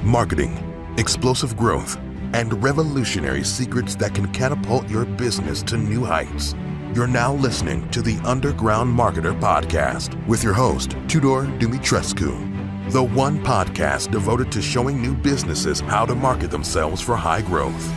marketing, explosive growth, and revolutionary secrets that can catapult your business to new heights. You're now listening to the Underground Marketer Podcast with your host, Tudor Dumitrescu, the one podcast devoted to showing new businesses how to market themselves for high growth.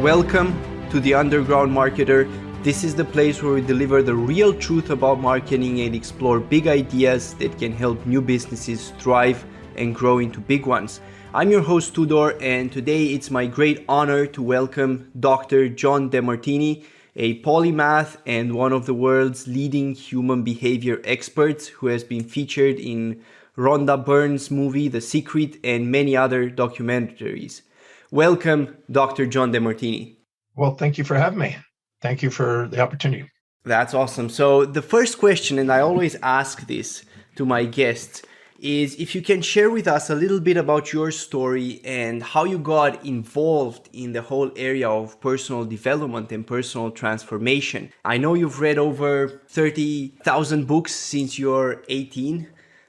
Welcome to the Underground Marketer. This is the place where we deliver the real truth about marketing and explore big ideas that can help new businesses thrive and grow into big ones. I'm your host Tudor, and today it's my great honor to welcome Dr. John Demartini, a polymath and one of the world's leading human behavior experts who has been featured in Rhonda Byrnes' movie The Secret and many other documentaries. Welcome, Dr. John Demartini. Well, thank you for having me. Thank you for the opportunity. That's awesome. So the first question, and I always ask this to my guests, is if you can share with us a little bit about your story and how you got involved in the whole area of personal development and personal transformation. I know you've read over 30,000 books since you're 18.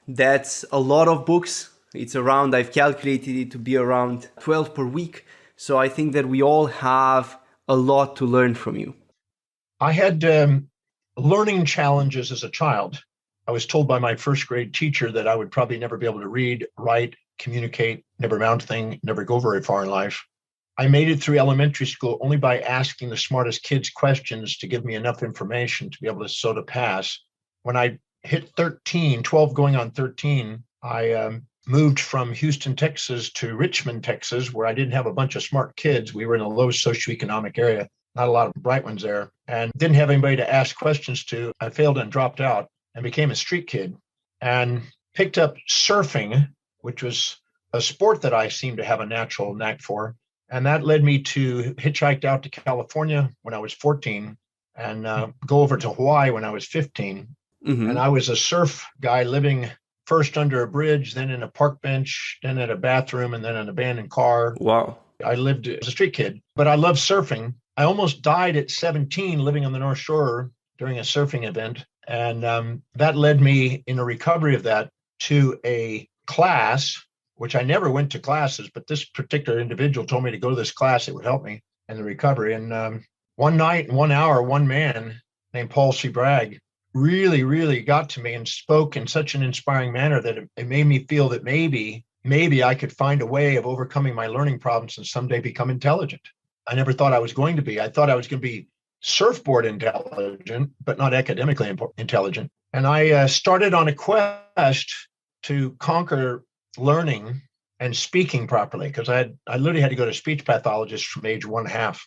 That's a lot of books. It's around, I've calculated it to be around 12 per week. So I think that we all have a lot to learn from you. I had learning challenges as a child. I was told by my first grade teacher that I would probably never be able to read, write, communicate, never amount to anything, never go very far in life. I made it through elementary school only by asking the smartest kids questions to give me enough information to be able to sort of pass. When I hit 12 going on 13, I moved from Houston, Texas to Richmond, Texas, where I didn't have a bunch of smart kids. We were in a low socioeconomic area, not a lot of bright ones there, and didn't have anybody to ask questions to. I failed and dropped out and became a street kid and picked up surfing, which was a sport that I seemed to have a natural knack for. And that led me to hitchhike out to California when I was 14 and go over to Hawaii when I was 15. Mm-hmm. And I was a surf guy living first under a bridge, then in a park bench, then at a bathroom, and then an abandoned car. Wow. I lived as a street kid, but I loved surfing. I almost died at 17 living on the North Shore during a surfing event. And that led me in a recovery of that to a class, which I never went to classes, but this particular individual told me to go to this class. It would help me in the recovery. And one night and 1 hour, one man named Paul C. Bragg really got to me and spoke in such an inspiring manner that it made me feel that maybe I could find a way of overcoming my learning problems and someday become intelligent. I never thought I was going to be. I thought I was going to be surfboard intelligent, but not academically intelligent. And I started on a quest to conquer learning and speaking properly, because I literally had to go to speech pathologist from age 1.5.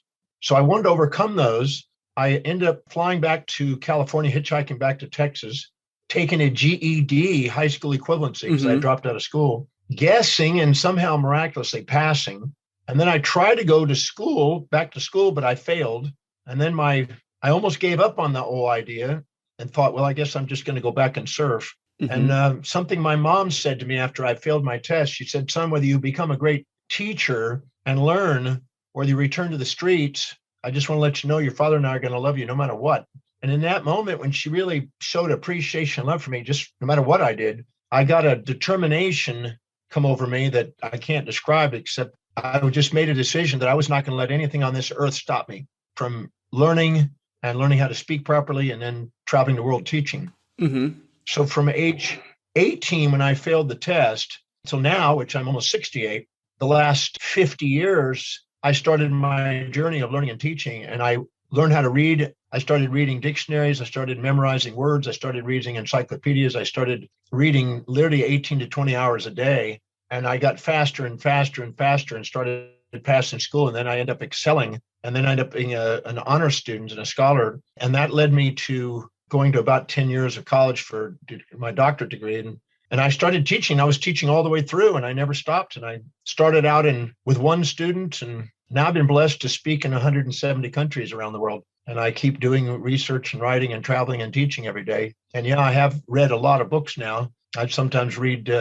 So I wanted to overcome those. I ended up flying back to California, hitchhiking back to Texas, taking a GED high school equivalency because I dropped out of school, guessing and somehow miraculously passing. And then I tried to go to school, back to school, but I failed. And then I almost gave up on the whole idea and thought, well, I guess I'm just going to go back and surf. Mm-hmm. And something my mom said to me after I failed my test, she said, son, whether you become a great teacher and learn, or you return to the streets, I just want to let you know your father and I are going to love you no matter what. And in that moment, when she really showed appreciation and love for me, just no matter what I did, I got a determination come over me that I can't describe, except I just made a decision that I was not going to let anything on this earth stop me from learning how to speak properly and then traveling the world teaching. Mm-hmm. So from age 18, when I failed the test, till now, which I'm almost 68, the last 50 years, I started my journey of learning and teaching, and I learned how to read. I started reading dictionaries. I started memorizing words. I started reading encyclopedias. I started reading literally 18 to 20 hours a day. And I got faster and faster and faster and started passing school. And then I ended up excelling. And then I ended up being an honor student and a scholar. And that led me to going to about 10 years of college for my doctorate degree. And I started teaching. I was teaching all the way through, and I never stopped. And I started out with one student, and now I've been blessed to speak in 170 countries around the world. And I keep doing research and writing and traveling and teaching every day. And yeah, I have read a lot of books now. I sometimes read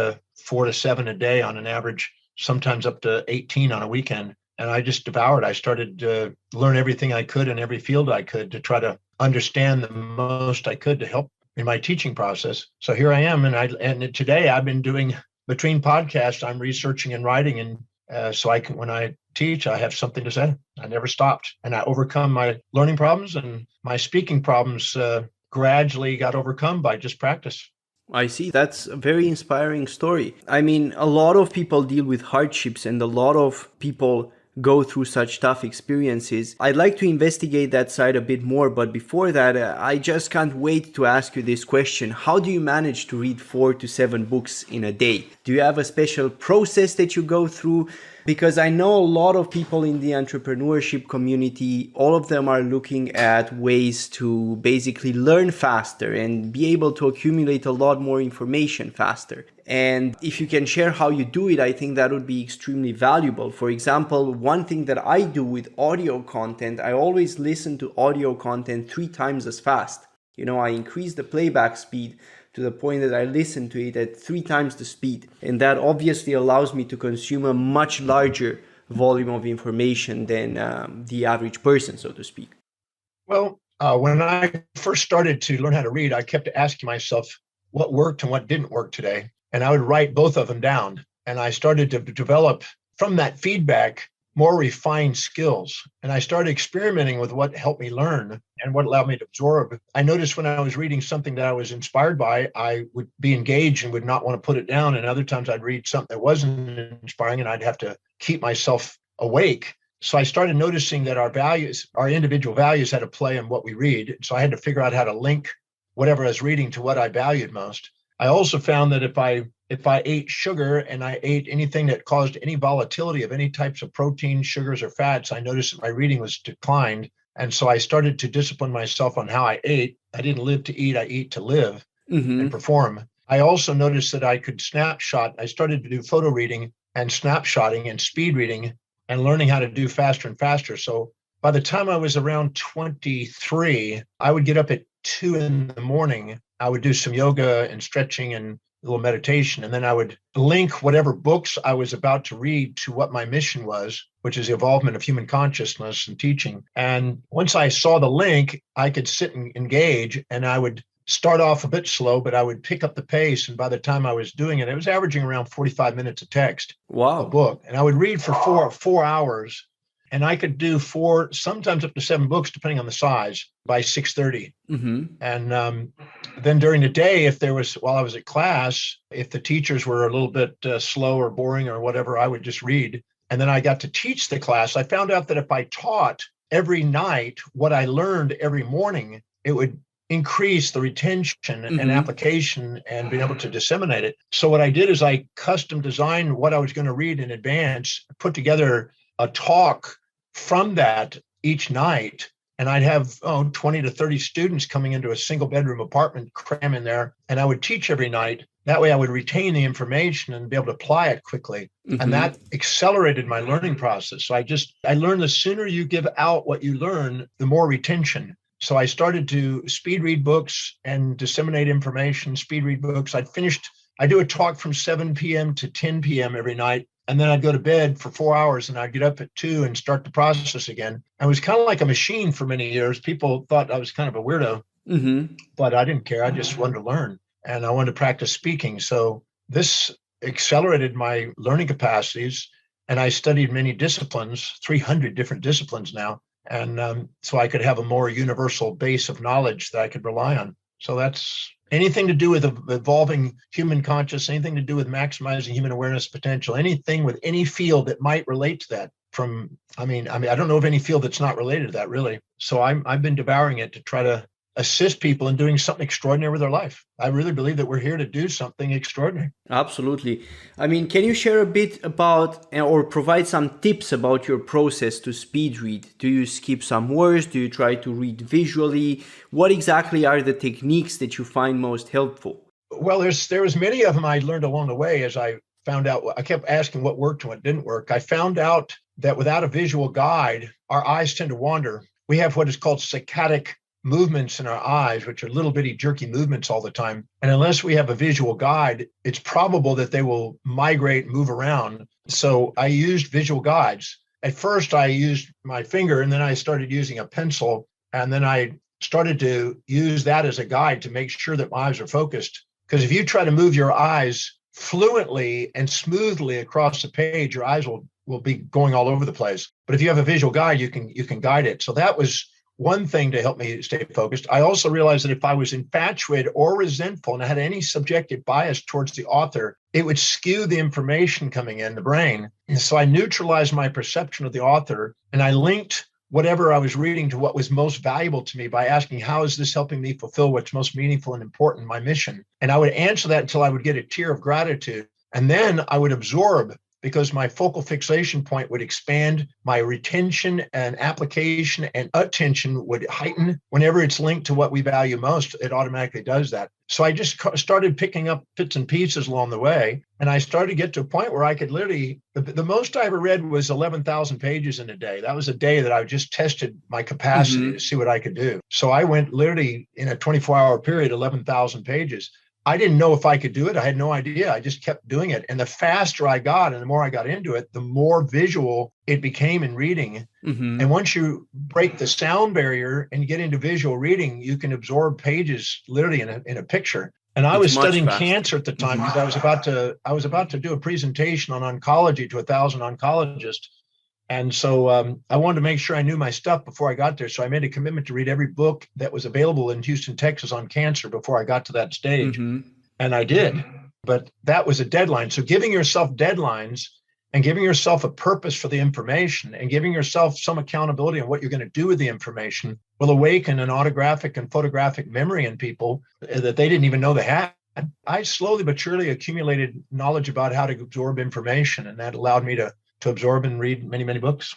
4 to 7 a day on an average, sometimes up to 18 on a weekend. And I just devoured. I started to learn everything I could in every field I could to try to understand the most I could to help in my teaching process. So here I am. And today I've been doing, between podcasts, I'm researching and writing. And so when I teach, I have something to say. I never stopped. And I overcome my learning problems, and my speaking problems gradually got overcome by just practice. I see. That's a very inspiring story. I mean, a lot of people deal with hardships and a lot of people go through such tough experiences. I'd like to investigate that side a bit more, but before that, I just can't wait to ask you this question. How do you manage to read 4 to 7 books in a day? Do you have a special process that you go through? Because I know a lot of people in the entrepreneurship community, all of them are looking at ways to basically learn faster and be able to accumulate a lot more information faster. And if you can share how you do it, I think that would be extremely valuable. For example, one thing that I do with audio content, I always listen to audio content 3 times as fast. I increase the playback speed to the point that I listen to it at 3 times the speed. And that obviously allows me to consume a much larger volume of information than the average person, so to speak. Well, when I first started to learn how to read, I kept asking myself what worked and what didn't work today. And I would write both of them down. And I started to develop from that feedback more refined skills. And I started experimenting with what helped me learn and what allowed me to absorb. I noticed when I was reading something that I was inspired by, I would be engaged and would not want to put it down. And other times I'd read something that wasn't inspiring and I'd have to keep myself awake. So I started noticing that our values, our individual values, had a play in what we read. So I had to figure out how to link whatever I was reading to what I valued most. I also found that if I ate sugar and I ate anything that caused any volatility of any types of protein, sugars, or fats, I noticed that my reading was declined. And so I started to discipline myself on how I ate. I didn't live to eat, I eat to live and perform. I also noticed that I could snapshot. I started to do photo reading and snapshotting and speed reading and learning how to do faster and faster. So by the time I was around 23, I would get up at 2 in the morning. I would do some yoga and stretching and a little meditation. And then I would link whatever books I was about to read to what my mission was, which is the evolvement of human consciousness and teaching. And once I saw the link, I could sit and engage, and I would start off a bit slow, but I would pick up the pace. And by the time I was doing it, it was averaging around 45 minutes of text, a book. And I would read for four hours. And I could do 4, sometimes up to 7 books, depending on the size, by 6:30. And then during the day, while I was at class, if the teachers were a little bit slow or boring or whatever, I would just read. And then I got to teach the class. I found out that if I taught every night what I learned every morning, it would increase the retention and application and being able to disseminate it. So what I did is I custom designed what I was going to read in advance, put together a talk from that each night. And I'd have 20 to 30 students coming into a single bedroom apartment, cram in there. And I would teach every night. That way I would retain the information and be able to apply it quickly. And that accelerated my learning process. So I learned the sooner you give out what you learn, the more retention. So I started to speed read books and disseminate information, speed read books. I do a talk from 7 p.m. to 10 p.m. every night. And then I'd go to bed for 4 hours and I'd get up at 2 and start the process again. I was kind of like a machine for many years. People thought I was kind of a weirdo, but I didn't care. I just wanted to learn and I wanted to practice speaking. So this accelerated my learning capacities. And I studied many disciplines, 300 different disciplines now. And so I could have a more universal base of knowledge that I could rely on. So that's anything to do with evolving human consciousness, anything to do with maximizing human awareness potential, anything with any field that might relate to that. I don't know of any field that's not related to that, really. So I've been devouring it to try to assist people in doing something extraordinary with their life. I really believe that we're here to do something extraordinary. Absolutely. I mean, can you share a bit about or provide some tips about your process to speed read? Do you skip some words? Do you try to read visually? What exactly are the techniques that you find most helpful? Well, there was many of them I learned along the way as I found out. I kept asking what worked and what didn't work. I found out that without a visual guide, our eyes tend to wander. We have what is called saccadic movements in our eyes, which are little bitty jerky movements all the time. And unless we have a visual guide, it's probable that they will migrate, move around. So I used visual guides. At first, I used my finger, and then I started using a pencil. And then I started to use that as a guide to make sure that my eyes are focused. Because if you try to move your eyes fluently and smoothly across the page, your eyes will be going all over the place. But if you have a visual guide, you can guide it. So that was one thing to help me stay focused. I also realized that if I was infatuated or resentful and I had any subjective bias towards the author, it would skew the information coming in the brain. And so I neutralized my perception of the author, and I linked whatever I was reading to what was most valuable to me by asking, how is this helping me fulfill what's most meaningful and important, my mission? And I would answer that until I would get a tear of gratitude. And then I would absorb, because my focal fixation point would expand, my retention and application and attention would heighten. Whenever it's linked to what we value most, it automatically does that. So I just started picking up bits and pieces along the way. And I started to get to a point where I could literally, the most I ever read was 11,000 pages in a day. That was a day that I just tested my capacity to see what I could do. So I went literally in a 24-hour period, 11,000 pages. I didn't know if I could do it. I had no idea. I just kept doing it. And the faster I got and the more I got into it, the more visual it became in reading. And once you break the sound barrier and get into visual reading, you can absorb pages literally in a picture. And I was studying cancer at the time because I was about to do a presentation on oncology to 1,000 oncologists. And so I wanted to make sure I knew my stuff before I got there. So I made a commitment to read every book that was available in Houston, Texas on cancer before I got to that stage. And I did. But that was a deadline. So giving yourself deadlines and giving yourself a purpose for the information and giving yourself some accountability on what you're going to do with the information will awaken an autographic and photographic memory in people that they didn't even know they had. I slowly but surely accumulated knowledge about how to absorb information, and that allowed me to absorb and read many, many books.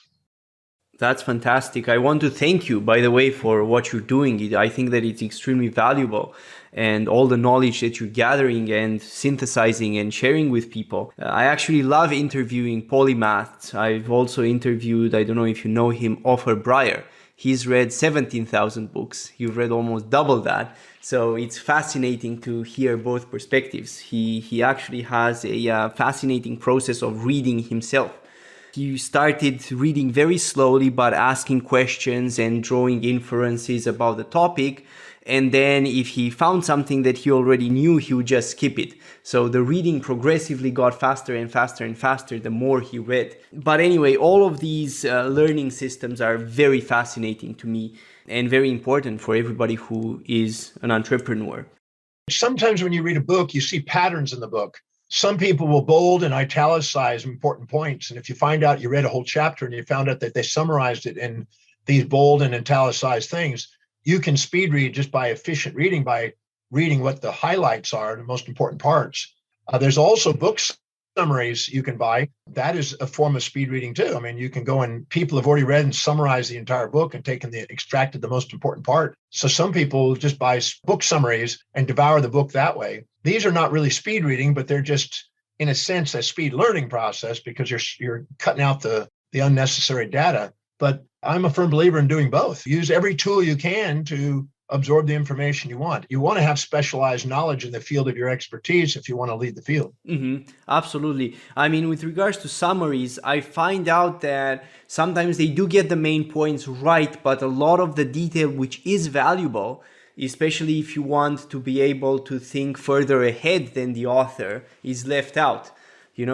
That's fantastic. I want to thank you, by the way, for what you're doing. I think that it's extremely valuable, and all the knowledge that you're gathering and synthesizing and sharing with people. I actually love interviewing polymaths. I've also interviewed, I don't know if you know him, Offer Breyer. He's read 17,000 books. You've read almost double that. So it's fascinating to hear both perspectives. He actually has a fascinating process of reading himself. He started reading very slowly, but asking questions and drawing inferences about the topic. And then if he found something that he already knew, he would just skip it. So the reading progressively got faster and faster and faster the more he read. But anyway, all of these learning systems are very fascinating to me and very important for everybody who is an entrepreneur. Sometimes when you read a book, you see patterns in the book. Some people will bold and italicize important points. And if you find out you read a whole chapter and you found out that they summarized it in these bold and italicized things, you can speed read just by efficient reading, by reading what the highlights are, the most important parts. There's also book summaries you can buy. That is a form of speed reading too. I mean, you can go and people have already read and summarized the entire book and extracted the most important part. So some people just buy book summaries and devour the book that way. These are not really speed reading, but they're just, in a sense, a speed learning process because you're cutting out the unnecessary data. But I'm a firm believer in doing both. Use every tool you can to absorb the information you want. You want to have specialized knowledge in the field of your expertise if you want to lead the field. Absolutely. I mean, with regards to summaries, I find out that sometimes they do get the main points right, but a lot of the detail which is valuable, especially if you want to be able to think further ahead than the author, is left out.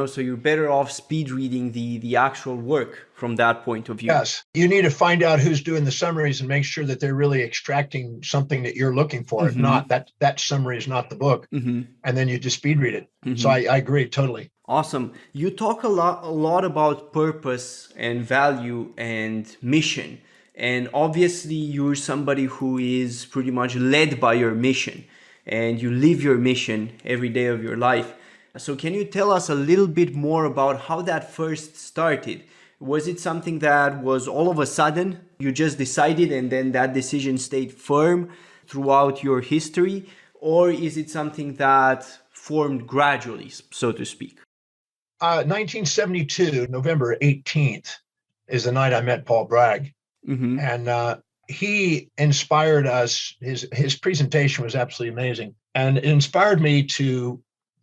So you're better off speed reading the actual work from that point of view. Yes. You need to find out who's doing the summaries and make sure that they're really extracting something that you're looking for. If not, that summary is not the book. And then you just speed read it. So I agree totally. Awesome. You talk a lot about purpose and value and mission. And obviously you're somebody who is pretty much led by your mission, and you live your mission every day of your life. So can you tell us a little bit more about how that first started? Was it something that was all of a sudden you just decided and then that decision stayed firm throughout your history? Or is it something that formed gradually, so to speak? 1972, November 18th is the night I met Paul Bragg. And he inspired us. His presentation was absolutely amazing. And it inspired me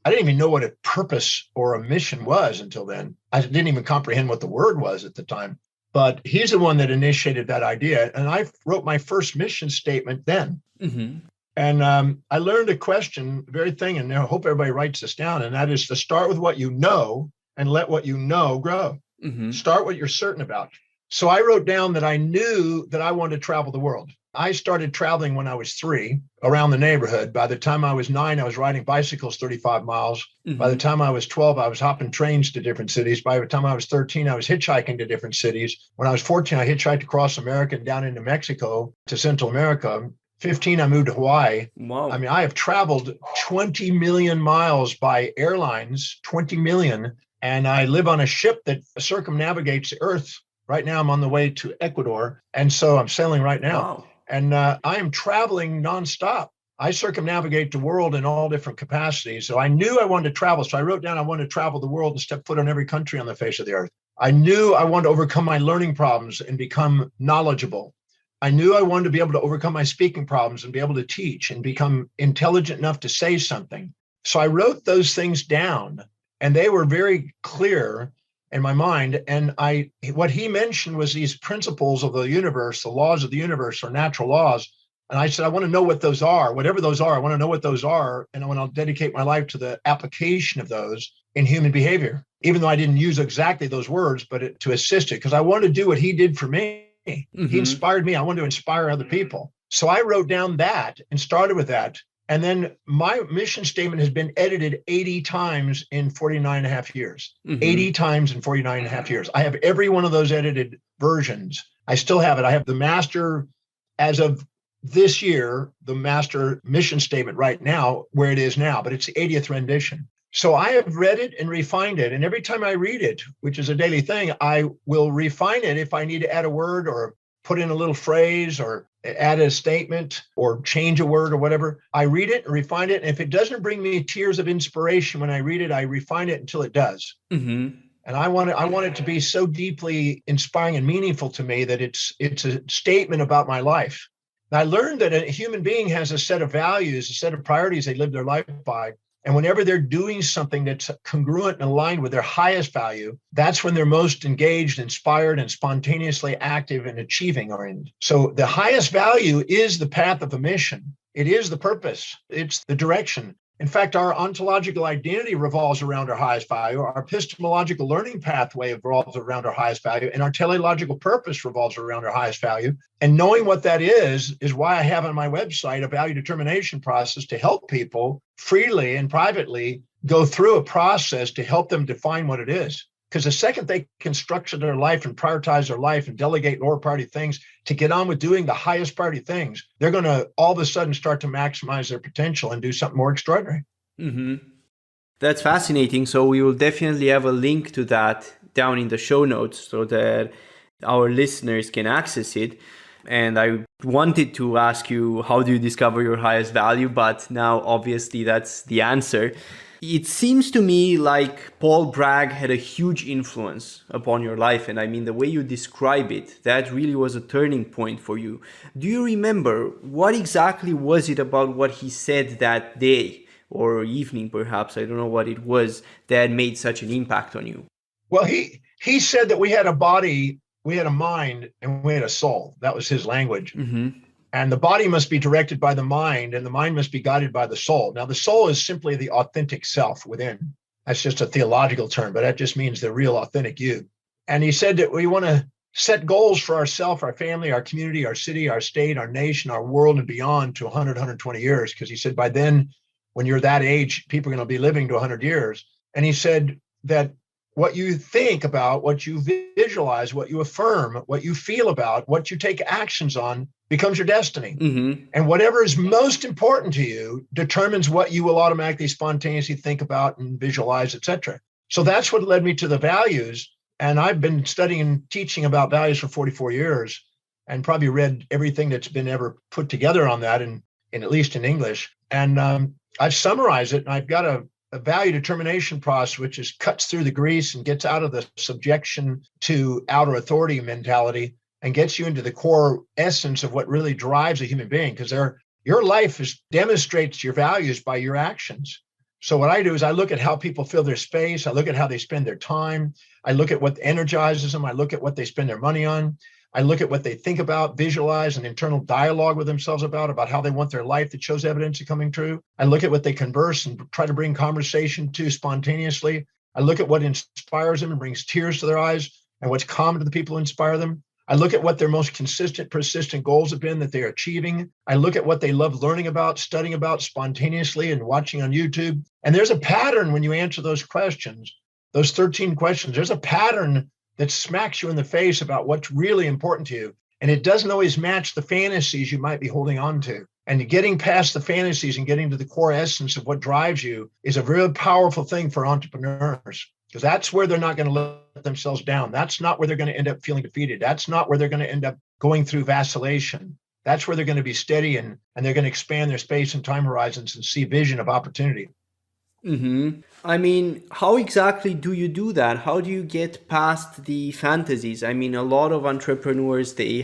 I didn't even know what a purpose or a mission was until then. I didn't even comprehend what the word was at the time. but he's the one that initiated that idea. And I wrote my first mission statement then. Mm-hmm. And I learned a question, very thing, and I hope everybody writes this down, and that is to start with what you know and let what you know grow. Mm-hmm. Start what you're certain about. So I wrote down that I knew that I wanted to travel the world. I started traveling when I was 3 around the neighborhood. By the time I was 9, I was riding bicycles 35 miles. Mm-hmm. By the time I was 12, I was hopping trains to different cities. By the time I was 13, I was hitchhiking to different cities. When I was 14, I hitchhiked across America and down into Mexico to Central America. 15, I moved to Hawaii. Wow. I mean, I have traveled 20 million miles by airlines, 20 million. And I live on a ship that circumnavigates the earth. Right now, I'm on the way to Ecuador. And so I'm sailing right now. Wow. And I am traveling nonstop. I circumnavigate the world in all different capacities. So I knew I wanted to travel. So I wrote down I wanted to travel the world and step foot on every country on the face of the earth. I knew I wanted to overcome my learning problems and become knowledgeable. I knew I wanted to be able to overcome my speaking problems and be able to teach and become intelligent enough to say something. So I wrote those things down, and they were very clear in my mind. And what he mentioned was these principles of the universe, the laws of the universe, or natural laws. And I said, I want to know what those are, whatever those are. I want to know what those are. And I want to dedicate my life to the application of those in human behavior, even though I didn't use exactly those words, but to assist it, because I wanted to do what he did for me. Mm-hmm. He inspired me. I wanted to inspire other people. So I wrote down that and started with that. And then my mission statement has been edited 80 times in 49 and a half years. Mm-hmm. 80 times in 49 and a half years. I have every one of those edited versions. I still have it. I have the master, as of this year, the master mission statement right now, where it is now, but it's the 80th rendition. So I have read it and refined it. And every time I read it, which is a daily thing, I will refine it if I need to add a word or put in a little phrase or add a statement or change a word or whatever. I read it and refine it. And if it doesn't bring me tears of inspiration when I read it, I refine it until it does. Mm-hmm. And I want it to be so deeply inspiring and meaningful to me that it's a statement about my life. And I learned that a human being has a set of values, a set of priorities they live their life by. And whenever they're doing something that's congruent and aligned with their highest value, that's when they're most engaged, inspired, and spontaneously active and achieving oriented. So the highest value is the path of the mission. It is the purpose. It's the direction. In fact, our ontological identity revolves around our highest value. Our epistemological learning pathway revolves around our highest value. And our teleological purpose revolves around our highest value. And knowing what that is why I have on my website a value determination process to help people freely and privately go through a process to help them define what it is. Because the second they can structure their life and prioritize their life and delegate lower priority things to get on with doing the highest priority things, they're going to all of a sudden start to maximize their potential and do something more extraordinary. Mm-hmm. That's fascinating. So we will definitely have a link to that down in the show notes so that our listeners can access it. And I wanted to ask you, how do you discover your highest value? But now obviously that's the answer. It seems to me like Paul Bragg had a huge influence upon your life. And I mean, the way you describe it, that really was a turning point for you. Do you remember what exactly was it about what he said that day or evening, perhaps, I don't know what it was, that made such an impact on you? Well, he said that we had a body, we had a mind, and we had a soul. That was his language. Mm-hmm. And the body must be directed by the mind, and the mind must be guided by the soul. Now, the soul is simply the authentic self within. That's just a theological term, but that just means the real authentic you. And he said that we want to set goals for ourselves, our family, our community, our city, our state, our nation, our world, and beyond to 100, 120 years. Because he said by then, when you're that age, people are going to be living to 100 years. And he said that what you think about, what you visualize, what you affirm, what you feel about, what you take actions on becomes your destiny. Mm-hmm. And whatever is most important to you determines what you will automatically spontaneously think about and visualize, etc. So that's what led me to the values. And I've been studying and teaching about values for 44 years and probably read everything that's been ever put together on that, in at least in English. And I've summarized it, and I've got a value determination process, which cuts through the grease and gets out of the subjection to outer authority mentality and gets you into the core essence of what really drives a human being. Because your life demonstrates your values by your actions. So what I do is I look at how people fill their space. I look at how they spend their time. I look at what energizes them. I look at what they spend their money on. I look at what they think about, visualize, an internal dialogue with themselves about how they want their life that shows evidence of coming true. I look at what they converse and try to bring conversation to spontaneously. I look at what inspires them and brings tears to their eyes and what's common to the people who inspire them. I look at what their most consistent, persistent goals have been that they're achieving. I look at what they love learning about, studying about spontaneously and watching on YouTube. And there's a pattern when you answer those questions, those 13 questions, there's a pattern that smacks you in the face about what's really important to you. And it doesn't always match the fantasies you might be holding on to. And getting past the fantasies and getting to the core essence of what drives you is a really powerful thing for entrepreneurs, because that's where they're not going to let themselves down. That's not where they're going to end up feeling defeated. That's not where they're going to end up going through vacillation. That's where they're going to be steady and they're going to expand their space and time horizons and see vision of opportunity. I mean, how exactly do you do that? How do you get past the fantasies? I mean, a lot of entrepreneurs, they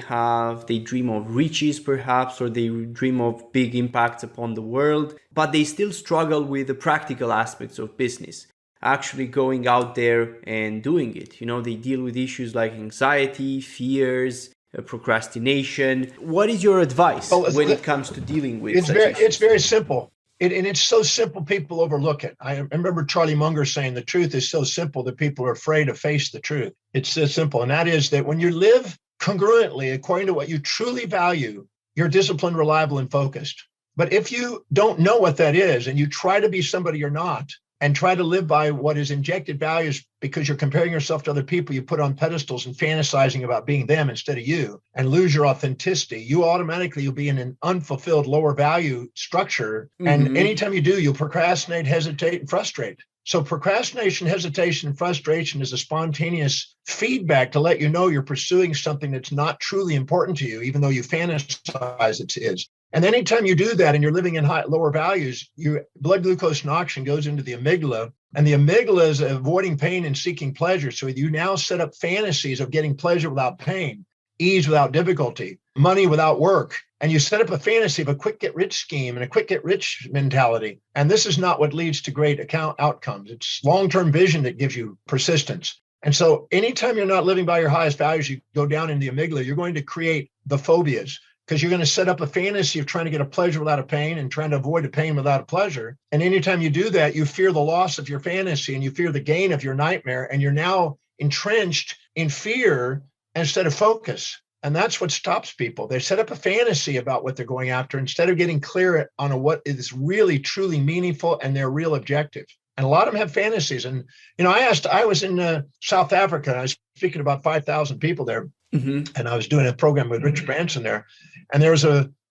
dream of riches perhaps, or they dream of big impacts upon the world, but they still struggle with the practical aspects of business, actually going out there and doing it. You know, they deal with issues like anxiety, fears, procrastination. What is your advice when it comes to dealing with such issues? It's very simple. And it's so simple, people overlook it. I remember Charlie Munger saying the truth is so simple that people are afraid to face the truth. It's so simple. And that is that when you live congruently, according to what you truly value, you're disciplined, reliable, and focused. But if you don't know what that is and you try to be somebody you're not, and try to live by what is injected values because you're comparing yourself to other people you put on pedestals and fantasizing about being them instead of you, and lose your authenticity, you'll be in an unfulfilled lower value structure. And anytime you do, you'll procrastinate, hesitate, and frustrate. So procrastination, hesitation, and frustration is a spontaneous feedback to let you know you're pursuing something that's not truly important to you, even though you fantasize it is. And anytime you do that and you're living in lower values, your blood glucose and oxygen goes into the amygdala, and the amygdala is avoiding pain and seeking pleasure. So you now set up fantasies of getting pleasure without pain, ease without difficulty, money without work. And you set up a fantasy of a quick get rich scheme and a quick get rich mentality. And this is not what leads to great outcomes. It's long-term vision that gives you persistence. And so anytime you're not living by your highest values, you go down in the amygdala, you're going to create the phobias, because you're going to set up a fantasy of trying to get a pleasure without a pain and trying to avoid a pain without a pleasure. And anytime you do that, you fear the loss of your fantasy and you fear the gain of your nightmare. And you're now entrenched in fear instead of focus. And that's what stops people. They set up a fantasy about what they're going after instead of getting clear on what is really, truly meaningful and their real objective. And a lot of them have fantasies. And, I was in South Africa. I was speaking to about 5,000 people there. And I was doing a program with Richard Branson there. And there was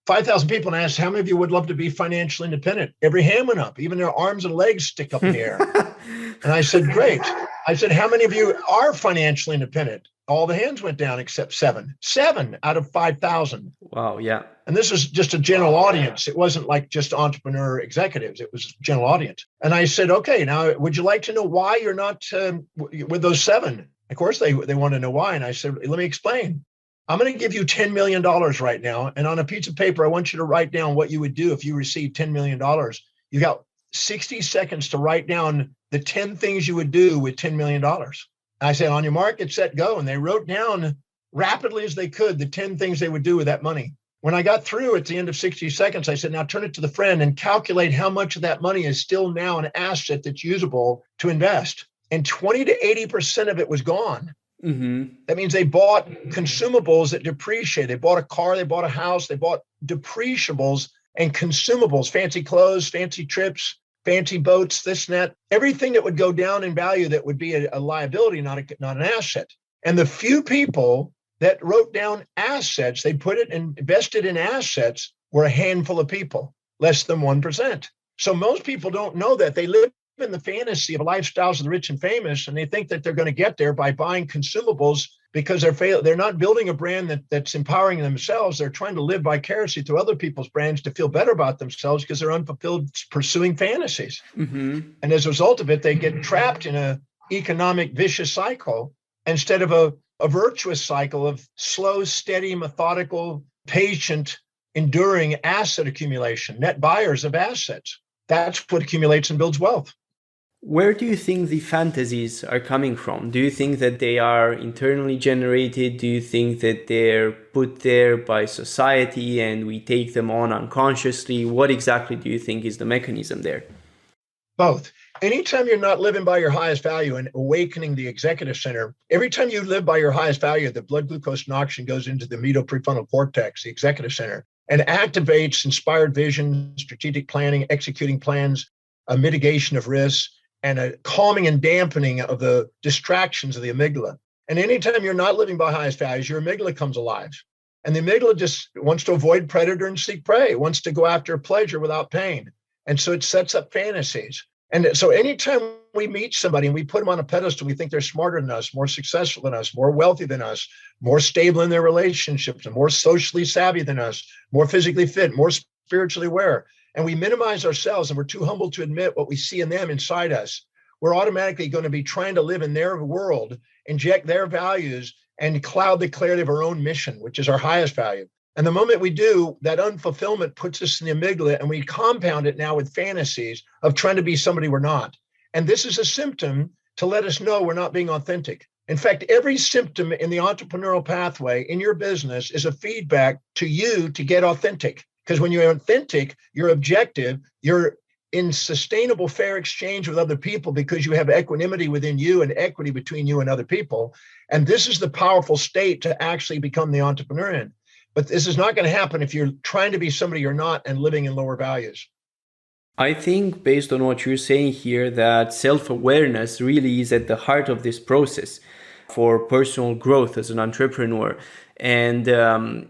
5,000 people, and I asked, how many of you would love to be financially independent? Every hand went up. Even their arms and legs stick up in the air. And I said, great. I said, how many of you are financially independent? All the hands went down except 7. 7 out of 5,000. Wow, yeah. And this was just a general audience. It wasn't like just entrepreneur executives. It was a general audience. And I said, okay, now, would you like to know why you're not with those 7? Of course, they want to know why. And I said, let me explain. I'm going to give you $10 million right now. And on a piece of paper, I want you to write down what you would do if you received $10 million. You got 60 seconds to write down the 10 things you would do with $10 million. I said, on your mark, get set, go. And they wrote down rapidly as they could the 10 things they would do with that money. When I got through at the end of 60 seconds, I said, now turn it to the friend and calculate how much of that money is still now an asset that's usable to invest. And 20 to 80% of it was gone. That means they bought consumables that depreciate. They bought a car, they bought a house, they bought depreciables and consumables, fancy clothes, fancy trips, fancy boats, this and that, everything that would go down in value that would be a liability, not an asset. And the few people that wrote down assets, they put it and invested in assets, were a handful of people, less than 1%. So most people don't know that. They live in the fantasy of lifestyles of the rich and famous, and they think that they're going to get there by buying consumables because they're not building a brand that's empowering themselves. They're trying to live vicariously through other people's brands to feel better about themselves because they're unfulfilled pursuing fantasies. And as a result of it, they get trapped in an economic vicious cycle instead of a virtuous cycle of slow, steady, methodical, patient, enduring asset accumulation, net buyers of assets. That's what accumulates and builds wealth. Where do you think the fantasies are coming from? Do you think that they are internally generated? Do you think that they're put there by society and we take them on unconsciously? What exactly do you think is the mechanism there? Both. Anytime you're not living by your highest value and awakening the executive center, every time you live by your highest value, the blood glucose and oxygen goes into the medial prefrontal cortex, the executive center, and activates inspired vision, strategic planning, executing plans, a mitigation of risks, and a calming and dampening of the distractions of the amygdala. And anytime you're not living by highest values, your amygdala comes alive. And the amygdala just wants to avoid predator and seek prey, it wants to go after pleasure without pain. And so it sets up fantasies. And so anytime we meet somebody and we put them on a pedestal, we think they're smarter than us, more successful than us, more wealthy than us, more stable in their relationships, and more socially savvy than us, more physically fit, more spiritually aware. And we minimize ourselves and we're too humble to admit what we see in them inside us. We're automatically going to be trying to live in their world, inject their values, and cloud the clarity of our own mission, which is our highest value. And the moment we do, that unfulfillment puts us in the amygdala, and we compound it now with fantasies of trying to be somebody we're not. And this is a symptom to let us know we're not being authentic. In fact, every symptom in the entrepreneurial pathway in your business is a feedback to you to get authentic. Because when you're authentic, you're objective, you're in sustainable, fair exchange with other people because you have equanimity within you and equity between you and other people. And this is the powerful state to actually become the entrepreneur in. But this is not going to happen if you're trying to be somebody you're not and living in lower values. I think based on what you're saying here, that self-awareness really is at the heart of this process for personal growth as an entrepreneur. And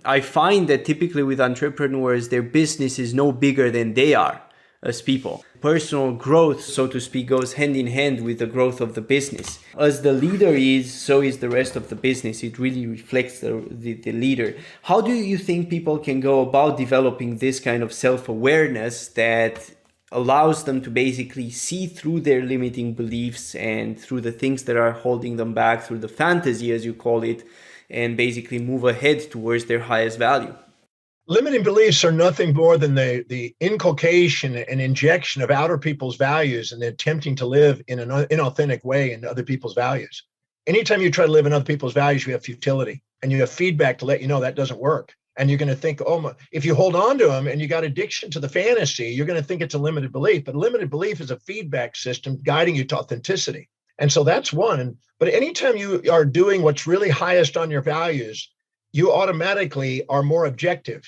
I find that typically with entrepreneurs, their business is no bigger than they are as people. Personal growth, so to speak, goes hand in hand with the growth of the business. As the leader is, so is the rest of the business. It really reflects the leader. How do you think people can go about developing this kind of self-awareness that allows them to basically see through their limiting beliefs and through the things that are holding them back, through the fantasy, as you call it, and basically move ahead towards their highest value? Limiting beliefs are nothing more than the inculcation and injection of outer people's values and attempting to live in an inauthentic way in other people's values. Anytime you try to live in other people's values, you have futility and you have feedback to let you know that doesn't work. And you're going to think, oh, if you hold on to them and you got addiction to the fantasy, you're going to think it's a limited belief. But limited belief is a feedback system guiding you to authenticity. And so that's one. But anytime you are doing what's really highest on your values, you automatically are more objective.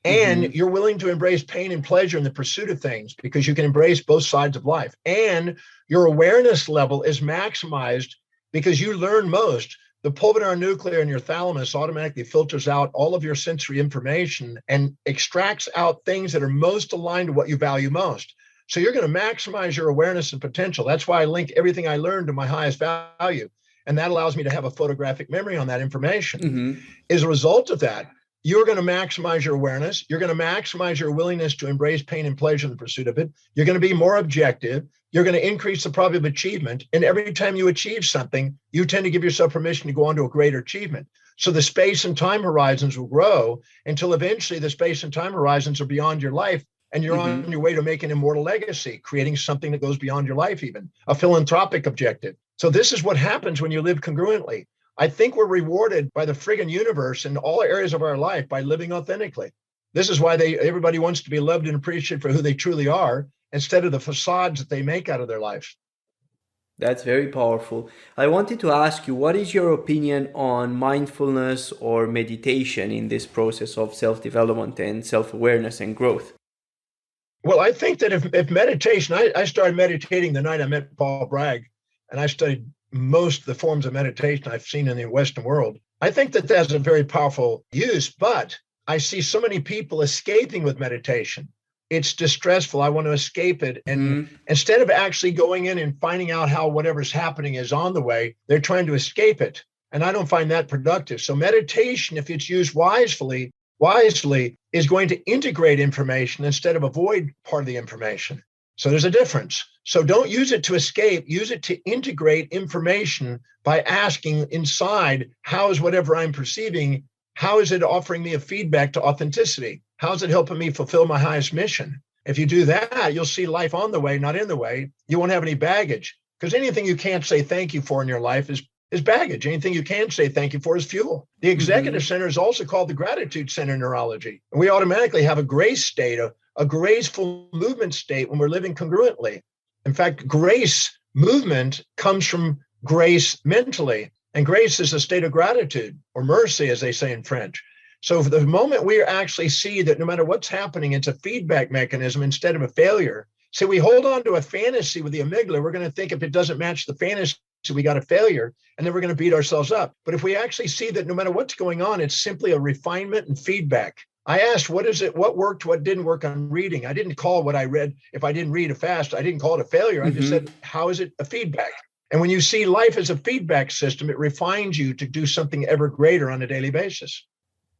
And you're willing to embrace pain and pleasure in the pursuit of things because you can embrace both sides of life. And your awareness level is maximized because you learn most. The pulvinar nuclear in your thalamus automatically filters out all of your sensory information and extracts out things that are most aligned to what you value most. So you're going to maximize your awareness and potential. That's why I link everything I learned to my highest value. And that allows me to have a photographic memory on that information. As a result of that, you're going to maximize your awareness. You're going to maximize your willingness to embrace pain and pleasure in the pursuit of it. You're going to be more objective. You're going to increase the probability of achievement. And every time you achieve something, you tend to give yourself permission to go on to a greater achievement. So the space and time horizons will grow until eventually the space and time horizons are beyond your life. And you're on your way to make an immortal legacy, creating something that goes beyond your life, even a philanthropic objective. So this is what happens when you live congruently. I think we're rewarded by the friggin' universe in all areas of our life by living authentically. This is why everybody wants to be loved and appreciated for who they truly are instead of the facades that they make out of their lives. That's very powerful. I wanted to ask you, what is your opinion on mindfulness or meditation in this process of self-development and self-awareness and growth? Well, I think that if meditation, I started meditating the night I met Paul Bragg, and I studied most of the forms of meditation I've seen in the Western world. I think that that's a very powerful use, but I see so many people escaping with meditation. It's distressful. I want to escape it. And instead of actually going in and finding out how whatever's happening is on the way, they're trying to escape it. And I don't find that productive. So meditation, if it's used wisely, is going to integrate information instead of avoid part of the information. So there's a difference. So don't use it to escape, use it to integrate information by asking inside, how is whatever I'm perceiving, how is it offering me a feedback to authenticity? How is it helping me fulfill my highest mission? If you do that, you'll see life on the way, not in the way. You won't have any baggage, because anything you can't say thank you for in your life is baggage. Anything you can say thank you for is fuel. The executive center is also called the gratitude center in neurology. And we automatically have a grace state, a graceful movement state when we're living congruently. In fact, grace movement comes from grace mentally. And grace is a state of gratitude, or mercy, as they say in French. So for the moment we actually see that no matter what's happening, it's a feedback mechanism instead of a failure. So we hold on to a fantasy with the amygdala. We're going to think if it doesn't match the fantasy, we got a failure, and then we're going to beat ourselves up. But if we actually see that no matter what's going on, it's simply a refinement and feedback. I asked, what is it? What worked? What didn't work on reading? I didn't call what I read. If I didn't read it fast, I didn't call it a failure. I just said, how is it a feedback? And when you see life as a feedback system, it refines you to do something ever greater on a daily basis.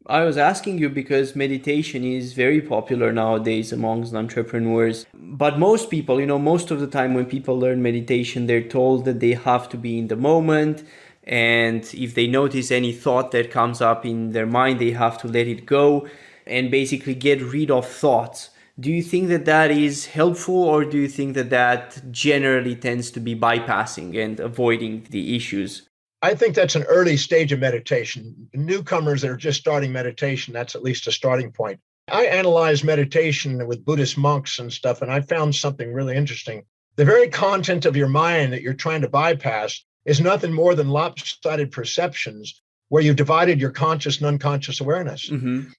I was asking you because meditation is very popular nowadays amongst entrepreneurs. But most people, most of the time when people learn meditation, they're told that they have to be in the moment. And if they notice any thought that comes up in their mind, they have to let it go and basically get rid of thoughts. Do you think that that is helpful, or do you think that that generally tends to be bypassing and avoiding the issues? I think that's an early stage of meditation. Newcomers that are just starting meditation, that's at least a starting point. I analyze meditation with Buddhist monks and stuff, and I found something really interesting. The very content of your mind that you're trying to bypass is nothing more than lopsided perceptions where you've divided your conscious and unconscious awareness.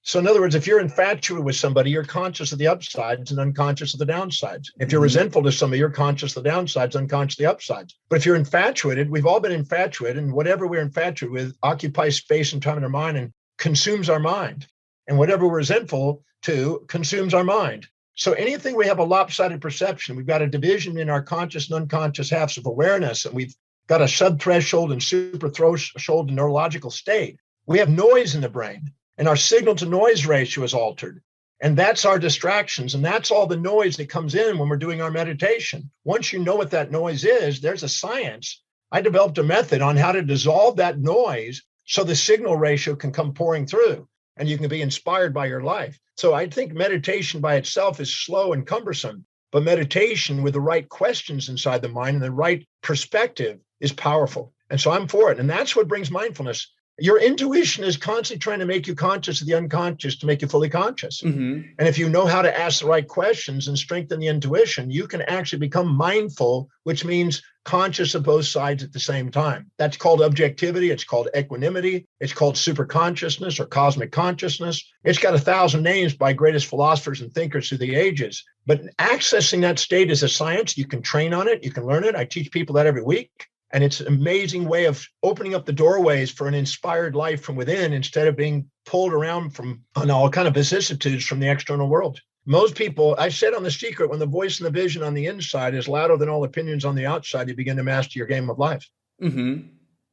So in other words, if you're infatuated with somebody, you're conscious of the upsides and unconscious of the downsides. If you're resentful to somebody, you're conscious of the downsides, unconscious of the upsides. But if you're infatuated, we've all been infatuated, and whatever we're infatuated with occupies space and time in our mind and consumes our mind. And whatever we're resentful to consumes our mind. So anything we have a lopsided perception, we've got a division in our conscious and unconscious halves of awareness, and we've got a subthreshold and suprathreshold neurological state. We have noise in the brain, and our signal to noise ratio is altered. And that's our distractions. And that's all the noise that comes in when we're doing our meditation. Once you know what that noise is, there's a science. I developed a method on how to dissolve that noise so the signal ratio can come pouring through and you can be inspired by your life. So I think meditation by itself is slow and cumbersome, but meditation with the right questions inside the mind and the right perspective is powerful. And so I'm for it. And that's what brings mindfulness. Your intuition is constantly trying to make you conscious of the unconscious to make you fully conscious. And if you know how to ask the right questions and strengthen the intuition, you can actually become mindful, which means conscious of both sides at the same time. That's called objectivity. It's called equanimity. It's called superconsciousness or cosmic consciousness. It's got 1,000 names by greatest philosophers and thinkers through the ages. But accessing that state is a science. You can train on it. You can learn it. I teach people that every week. And it's an amazing way of opening up the doorways for an inspired life from within instead of being pulled around from all kind of vicissitudes from the external world. Most people, I said on The Secret, when the voice and the vision on the inside is louder than all opinions on the outside, you begin to master your game of life.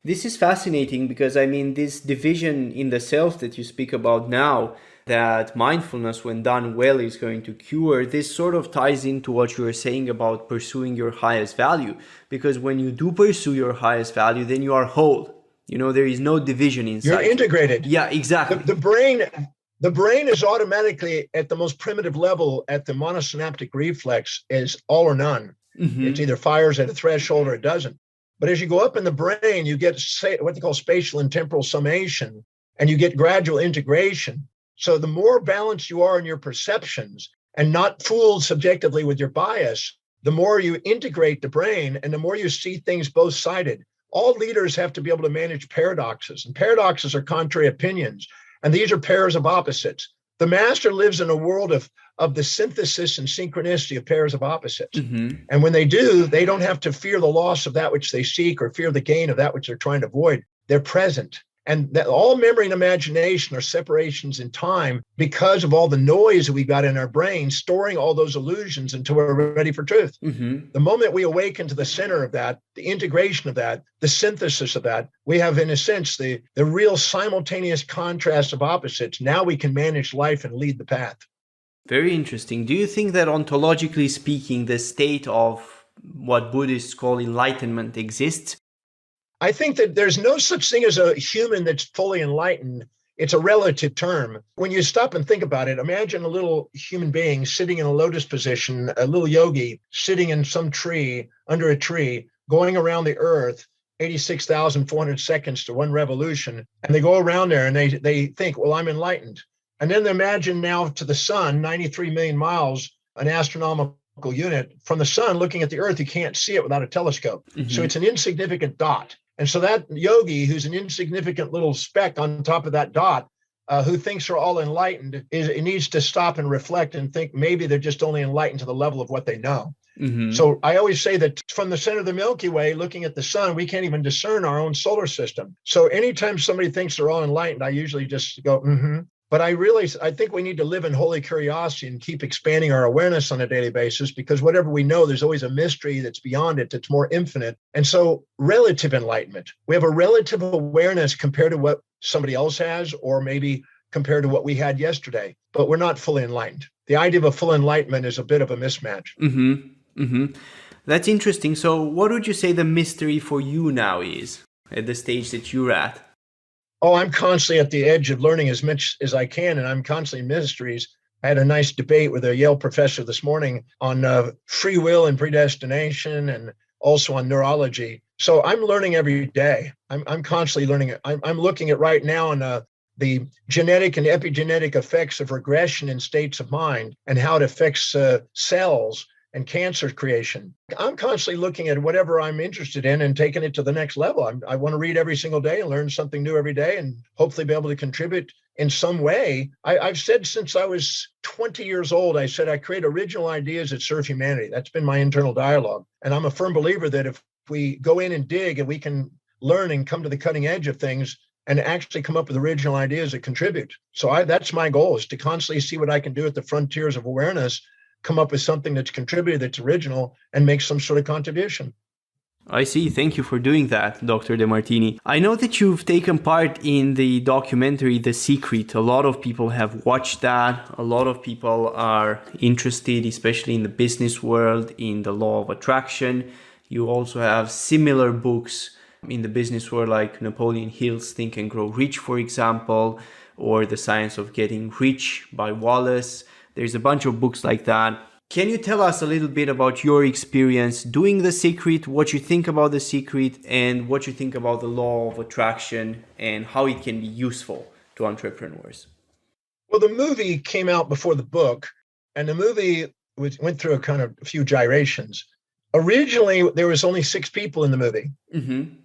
This is fascinating because, this division in the self that you speak about now, that mindfulness, when done well, is going to cure, this sort of ties into what you were saying about pursuing your highest value. Because when you do pursue your highest value, then you are whole. There is no division inside. You're integrated. Yeah, exactly. The brain is automatically at the most primitive level at the monosynaptic reflex is all or none. It's either fires at a threshold or it doesn't. But as you go up in the brain, you get what they call spatial and temporal summation, and you get gradual integration. So the more balanced you are in your perceptions and not fooled subjectively with your bias, the more you integrate the brain and the more you see things both-sided. All leaders have to be able to manage paradoxes, and paradoxes are contrary opinions, and these are pairs of opposites. The master lives in a world of the synthesis and synchronicity of pairs of opposites. And when they do, they don't have to fear the loss of that which they seek or fear the gain of that which they're trying to avoid. They're present. And that all memory and imagination are separations in time because of all the noise that we got in our brain, storing all those illusions until we're ready for truth. The moment we awaken to the center of that, the integration of that, the synthesis of that, we have, in a sense, the real simultaneous contrast of opposites. Now we can manage life and lead the path. Very interesting. Do you think that ontologically speaking, the state of what Buddhists call enlightenment exists? I think that there's no such thing as a human that's fully enlightened. it's a relative term. When you stop and think about it, imagine a little human being sitting in a lotus position, a little yogi sitting in some tree, under a tree, going around the earth, 86,400 seconds to one revolution. And they go around there and they think, well, I'm enlightened. And then imagine now to the sun, 93 million miles, an astronomical unit from the sun looking at the earth. You can't see it without a telescope. So it's an insignificant dot. And so that yogi, who's an insignificant little speck on top of that dot, who thinks they're all enlightened, it needs to stop and reflect and think maybe they're just only enlightened to the level of what they know. So I always say that from the center of the Milky Way, looking at the sun, we can't even discern our own solar system. So anytime somebody thinks they're all enlightened, I usually just go, But I think we need to live in holy curiosity and keep expanding our awareness on a daily basis, because whatever we know, there's always a mystery that's beyond it, that's more infinite. And so relative enlightenment, we have a relative awareness compared to what somebody else has, or maybe compared to what we had yesterday, but we're not fully enlightened. The idea of a full enlightenment is a bit of a mismatch. That's interesting. So what would you say the mystery for you now is at the stage that you're at? Oh, I'm constantly at the edge of learning as much as I can, and I'm constantly in mysteries. I had a nice debate with a Yale professor this morning on free will and predestination, and also on neurology. So I'm learning every day. I'm constantly learning. I'm looking at right now in the genetic and epigenetic effects of regression in states of mind and how it affects cells and cancer creation. I'm constantly looking at whatever I'm interested in and taking it to the next level. I want to read every single day and learn something new every day, and hopefully be able to contribute in some way. I've said since I was 20 years old, I said I create original ideas that serve humanity. That's been my internal dialogue. And I'm a firm believer that if we go in and dig and we can learn and come to the cutting edge of things and actually come up with original ideas that contribute. So that's my goal, is to constantly see what I can do at the frontiers of awareness, come up with something that's contributed, that's original, and make some sort of contribution. I see. Thank you for doing that, Dr. Demartini. I know that you've taken part in the documentary The Secret. A lot of people have watched that. A lot of people are interested, especially in the business world, in the law of attraction. You also have similar books in the business world, like Napoleon Hill's Think and Grow Rich, for example, or The Science of Getting Rich by Wallace. There's a bunch of books like that. Can you tell us a little bit about your experience doing The Secret, what you think about The Secret, and what you think about the law of attraction and how it can be useful to entrepreneurs? Well, the movie came out before the book, and the movie went through a few gyrations. Originally, there was only 6 people in the movie,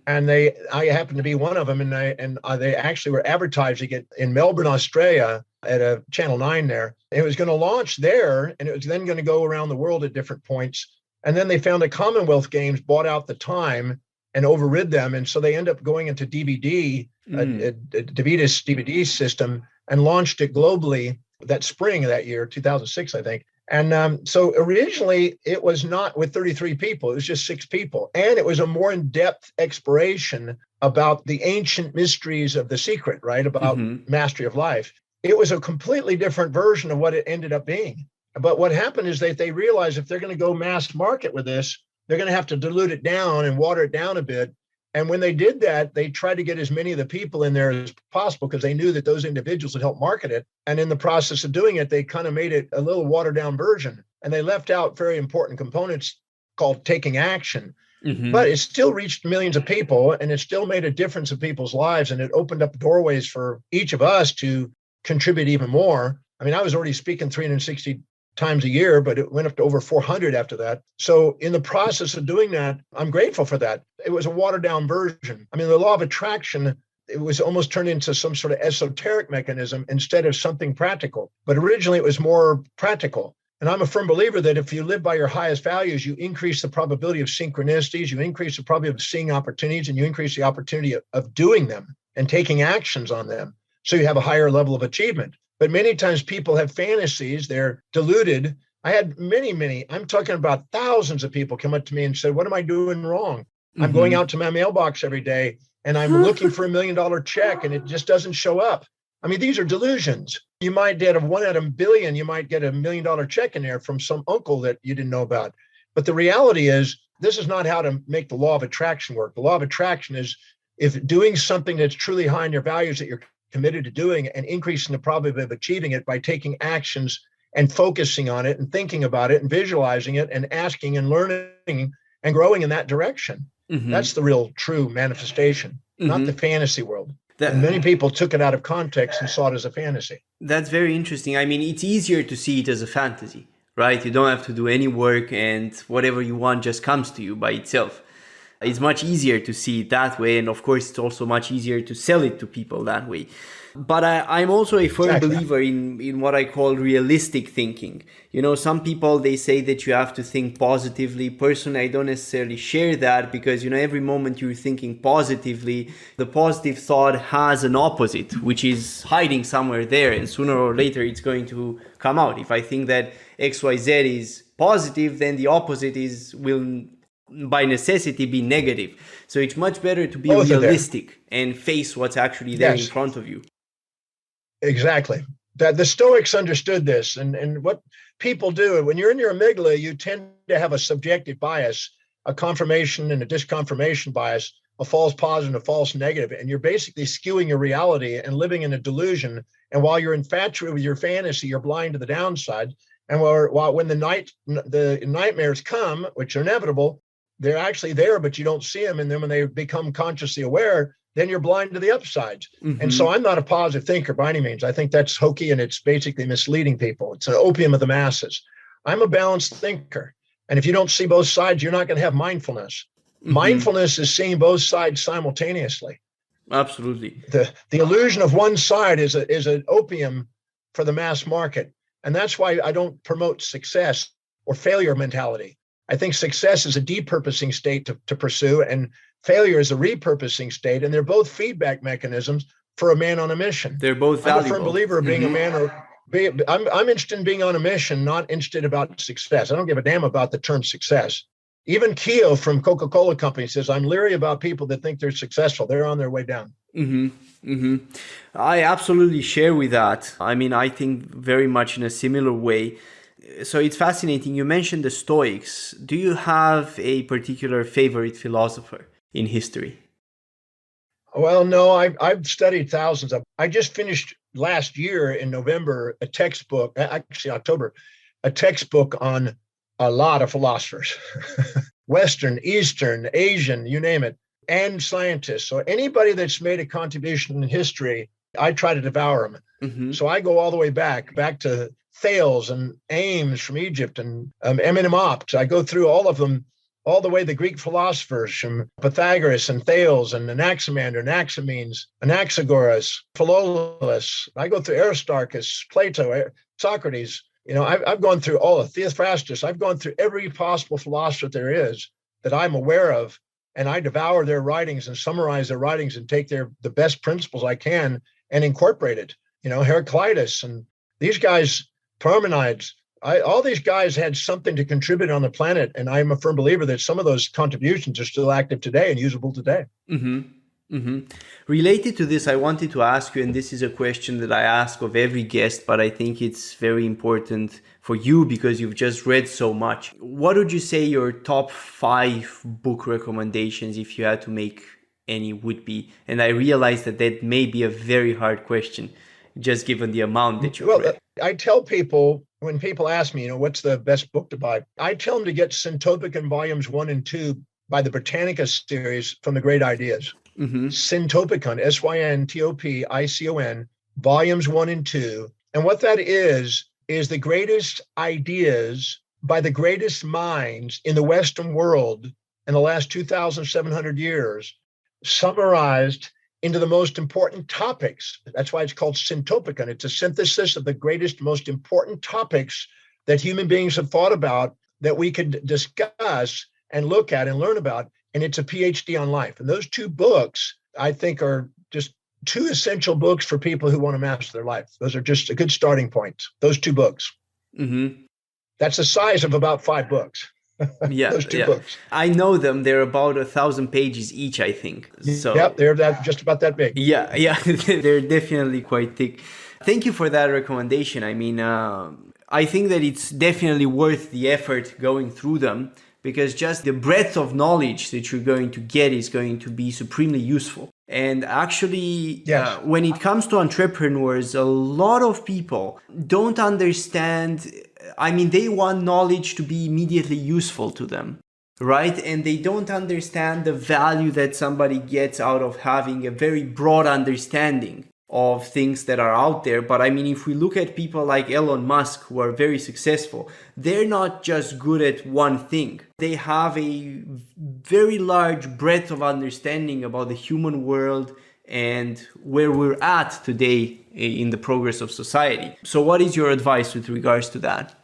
and I happened to be one of them, and they actually were advertising it in Melbourne, Australia, at a Channel 9 there. It was going to launch there, and it was then going to go around the world at different points. And then they found the Commonwealth Games bought out the time and overrid them, and so they end up going into DVD, DeVita's DVD system, and launched it globally that spring of that year, 2006, I think. And so originally it was not with 33 people, it was just 6 people. And it was a more in-depth exploration about the ancient mysteries of The Secret, right? About mastery of life. It was a completely different version of what it ended up being. But what happened is that they realized if they're going to go mass market with this, they're going to have to dilute it down and water it down a bit. And when they did that, they tried to get as many of the people in there as possible because they knew that those individuals would help market it. And in the process of doing it, they kind of made it a little watered down version. And they left out very important components called taking action. But it still reached millions of people, and it still made a difference in people's lives. And it opened up doorways for each of us to contribute even more. I mean, I was already speaking 360 times a year, but it went up to over 400 after that. So in the process of doing that, I'm grateful for that. It was a watered down version. I mean, the law of attraction, it was almost turned into some sort of esoteric mechanism instead of something practical. But originally it was more practical. And I'm a firm believer that if you live by your highest values, you increase the probability of synchronicities, you increase the probability of seeing opportunities, and you increase the opportunity of doing them and taking actions on them. So you have a higher level of achievement. But many times people have fantasies, they're deluded. I had many, I'm talking about thousands of people come up to me and said, what am I doing wrong? I'm going out to my mailbox every day and I'm looking for $1 million check and it just doesn't show up. I mean, these are delusions. You might get a 1 out of a billion, you might get $1 million check in there from some uncle that you didn't know about. But the reality is, this is not how to make the law of attraction work. The law of attraction is if doing something that's truly high in your values that you're committed to doing and increasing the probability of achieving it by taking actions and focusing on it and thinking about it and visualizing it and asking and learning and growing in that direction. Mm-hmm. That's the real true manifestation, not the fantasy world. And many people took it out of context and saw it as a fantasy. That's very interesting. I mean, it's easier to see it as a fantasy, right? You don't have to do any work and whatever you want just comes to you by itself. It's much easier to see it that way. And of course, it's also much easier to sell it to people that way. But I'm also a firm believer in what I call realistic thinking. You know, some people, they say that you have to think positively. Personally, I don't necessarily share that because, you know, every moment you're thinking positively, the positive thought has an opposite, which is hiding somewhere there. And sooner or later, it's going to come out. If I think that XYZ is positive, then the opposite will by necessity be negative. So it's much better to be realistic and face what's actually there in front of you. Exactly. That the Stoics understood this, and what people do when you're in your amygdala, you tend to have a subjective bias, a confirmation and a disconfirmation bias, a false positive and a false negative, and you're basically skewing your reality and living in a delusion. And while you're infatuated with your fantasy, you're blind to the downside. And while when the nightmares come, which are inevitable, they're actually there, but you don't see them. And then when they become consciously aware, then you're blind to the upsides. Mm-hmm. And so I'm not a positive thinker by any means. I think that's hokey and it's basically misleading people. It's an opium of the masses. I'm a balanced thinker. And if you don't see both sides, you're not going to have mindfulness. Mm-hmm. Mindfulness is seeing both sides simultaneously. Absolutely. The illusion of one side is an opium for the mass market. And that's why I don't promote success or failure mentality. I think success is a depurposing state to pursue, and failure is a repurposing state, and they're both feedback mechanisms for a man on a mission. They're both valuable. I'm a firm believer of being a man, I'm interested in being on a mission, not interested about success. I don't give a damn about the term success. Even Keogh from Coca-Cola Company says, I'm leery about people that think they're successful. They're on their way down. Mm-hmm. Mm-hmm. I absolutely share with that. I mean, I think very much in a similar way. So it's fascinating. You mentioned the Stoics. Do you have a particular favorite philosopher in history? Well, no, I've studied thousands of. I just finished last year in November a textbook, actually October, a textbook on a lot of philosophers, Western, Eastern, Asian, you name it, and scientists. So anybody that's made a contribution in history, I try to devour them. Mm-hmm. So I go all the way back to Thales and Ames from Egypt and Amenemhat. I go through all of them, all the way the Greek philosophers from Pythagoras and Thales and Anaximander, Anaximenes, Anaxagoras, Philolaus. I go through Aristarchus, Plato, Socrates. You know, I've gone through all of Theophrastus. I've gone through every possible philosopher there is that I'm aware of, and I devour their writings and summarize their writings and take the best principles I can and incorporate it. You know, Heraclitus and these guys, Parmenides, all these guys had something to contribute on the planet, and I'm a firm believer that some of those contributions are still active today and usable today. Mm-hmm. Mm-hmm. Related to this, I wanted to ask you, and this is a question that I ask of every guest, but I think it's very important for you because you've just read so much. What would you say your top 5 book recommendations, if you had to make any, would be? And I realize that may be a very hard question, just given the amount that you've read. I tell people, when people ask me, you know, what's the best book to buy? I tell them to get Syntopicon Volumes 1 and 2 by the Britannica series from the Great Ideas. Mm-hmm. Syntopicon, Syntopicon, Volumes 1 and 2. And what that is the greatest ideas by the greatest minds in the Western world in the last 2,700 years, summarized into the most important topics. That's why it's called Syntopicon. It's a synthesis of the greatest, most important topics that human beings have thought about that we could discuss and look at and learn about. And it's a PhD on life. And those 2 books, I think, are just 2 essential books for people who want to master their life. Those are just a good starting point. Those 2 books. Mm-hmm. That's the size of about 5 books. Yeah, those 2 books. I know them. They're about 1,000 pages each, I think. So yep, they're just about that big. Yeah, they're definitely quite thick. Thank you for that recommendation. I mean, I think that it's definitely worth the effort going through them, because just the breadth of knowledge that you're going to get is going to be supremely useful. And actually, Yes. when it comes to entrepreneurs, a lot of people don't understand. I mean, they want knowledge to be immediately useful to them, right? And they don't understand the value that somebody gets out of having a very broad understanding of things that are out there. But I mean, if we look at people like Elon Musk, who are very successful, they're not just good at one thing. They have a very large breadth of understanding about the human world and where we're at today in the progress of society. So what is your advice with regards to that?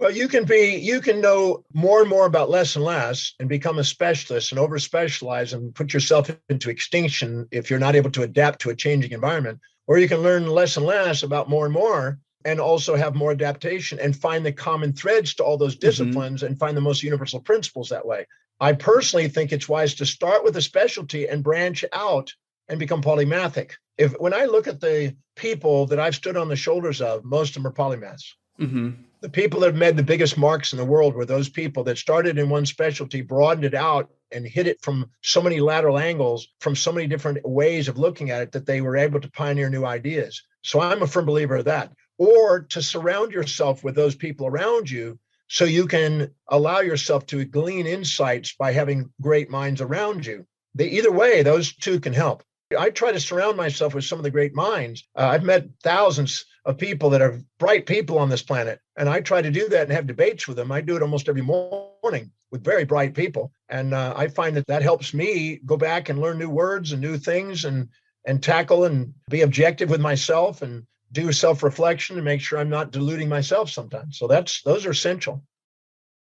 Well, you can know more and more about less and less and become a specialist and over specialize and put yourself into extinction if you're not able to adapt to a changing environment. Or you can learn less and less about more and more and also have more adaptation and find the common threads to all those disciplines and find the most universal principles that way. I personally think it's wise to start with a specialty and branch out and become polymathic. When I look at the people that I've stood on the shoulders of, most of them are polymaths. The people that have made the biggest marks in the world were those people that started in one specialty, broadened it out, and hit it from so many lateral angles, from so many different ways of looking at it, that they were able to pioneer new ideas. So I'm a firm believer of that. Or to surround yourself with those people around you so you can allow yourself to glean insights by having great minds around you. Either way, those two can help. I try to surround myself with some of the great minds. I've met thousands of people that are bright people on this planet, and I try to do that and have debates with them. I do it almost every morning with very bright people, and I find that helps me go back and learn new words and new things and tackle and be objective with myself and do self-reflection and make sure I'm not deluding myself sometimes. So those are essential.